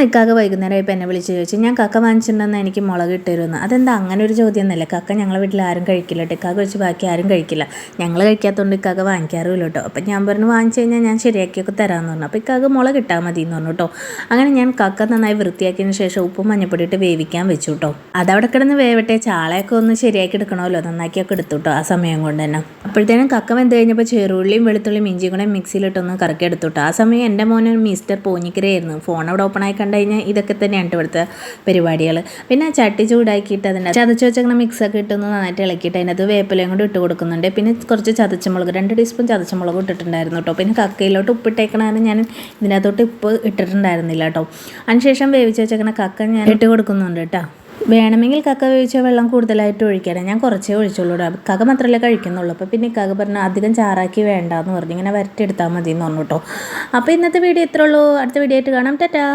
ഇക്കാക്ക വൈകുന്നേരം ഇപ്പോൾ എന്നെ വിളിച്ച് ചോദിച്ചു ഞാൻ കക്ക വാങ്ങിച്ചിട്ടുണ്ടെന്ന് എനിക്ക് മുളക് ഇട്ടുതരുമെന്ന്. അതെന്താ അങ്ങനെ ഒരു ചോദ്യം എന്നല്ല, കക്ക ഞങ്ങളെ വീട്ടിൽ ആരും കഴിക്കില്ല കേട്ടോ, ഇക്കാക്ക വെച്ച് ബാക്കി ആരും കഴിക്കില്ല, ഞങ്ങൾ കഴിക്കാത്തതുകൊണ്ട് ഇക്കാക്ക വാങ്ങിക്കാറുമില്ല കേട്ടോ. അപ്പം ഞാൻ പറഞ്ഞു വാങ്ങിച്ചു കഴിഞ്ഞാൽ ഞാൻ ശരിയാക്കിയൊക്കെ തരാമെന്ന് പറഞ്ഞു. അപ്പോൾ ഇക്കാക്ക മുളക് ഇട്ടാൽ മതി എന്ന് പറഞ്ഞു കേട്ടോ. അങ്ങനെ ഞാൻ കക്ക നന്നായി വൃത്തിയാക്കിയതിന് ശേഷം ഉപ്പും മഞ്ഞപ്പൊടി ഇട്ട് വേവിക്കാൻ വെച്ചു കേട്ടോ. അതവിടെ കിടന്ന് വേവട്ടെ, ചാളയൊക്കെ ഒന്ന് ശരിയാക്കി എടുക്കണമല്ലോ, നന്നാക്കിയൊക്കെ എടുത്തു കേട്ടോ ആ സമയം കൊണ്ട് തന്നെ. അപ്പോഴത്തേനും കക്ക വെന്ത് കഴിഞ്ഞപ്പോൾ ചെറുള്ളിയും വെളുത്തുള്ളിയും ഇഞ്ചിയും കൂടെ മിക്സിയിലിട്ടൊന്ന് കറക്കി എടുത്തു കേട്ടോ. ആ സമയം എൻ്റെ മോന് മിസ്റ്റർ പോഞ്ഞിക്കരയായിരുന്നു, ഫോൺ അവിടെ ഓപ്പൺ ആയി കണ്ടു കഴിഞ്ഞാൽ ഇതൊക്കെ തന്നെയാണ് ഇവിടുത്തെ പരിപാടികൾ. പിന്നെ ചട്ടി ചൂടാക്കിയിട്ട് അതിൻ്റെ ചതച്ച് വെച്ചങ്ങനെ മിക്സൊക്കെ ഇട്ടൊന്ന് നന്നായിട്ട് ഇളക്കിയിട്ട് അതിനകത്ത് വേപ്പിലയും കൂടി ഇട്ട് കൊടുക്കുന്നുണ്ട്. പിന്നെ കുറച്ച് ചതച്ചമുളക് 2 ടീസ്പൂൺ ചതച്ചമുളക് ഇട്ടിട്ടുണ്ടായിരുന്നു കേട്ടോ. പിന്നെ കക്കയിലോട്ട് ഉപ്പിട്ടേക്കണതാണ്, ഞാൻ ഇതിനകത്തോട്ട് ഉപ്പ് ഇട്ടിട്ടുണ്ടായിരുന്നില്ല കേട്ടോ. അതിനുശേഷം വേവിച്ച് വെച്ചേക്കണ കക്ക ഞാൻ ഇട്ട് കൊടുക്കുന്നുണ്ട് കേട്ടോ. വേണമെങ്കിൽ കക്ക വേവിച്ച വെള്ളം കൂടുതലായിട്ട് ഒഴിക്കണം, ഞാൻ കുറച്ചേ ഒഴിച്ചുള്ളൂ. കക്ക മാത്രമല്ലേ കഴിക്കുന്നുള്ളൂ. അപ്പോൾ പിന്നെ കക്ക പറഞ്ഞാൽ അധികം ചാറാക്കി വേണ്ടാന്ന് പറഞ്ഞു, ഇങ്ങനെ വരട്ടിയെടുത്താൽ മതി എന്ന് പറഞ്ഞു കേട്ടോ. അപ്പോൾ ഇന്നത്തെ വീഡിയോ ഇത്രേ ഉള്ളൂ. അടുത്ത വീഡിയോ ആയിട്ട് കാണാം. ടാറ്റാ.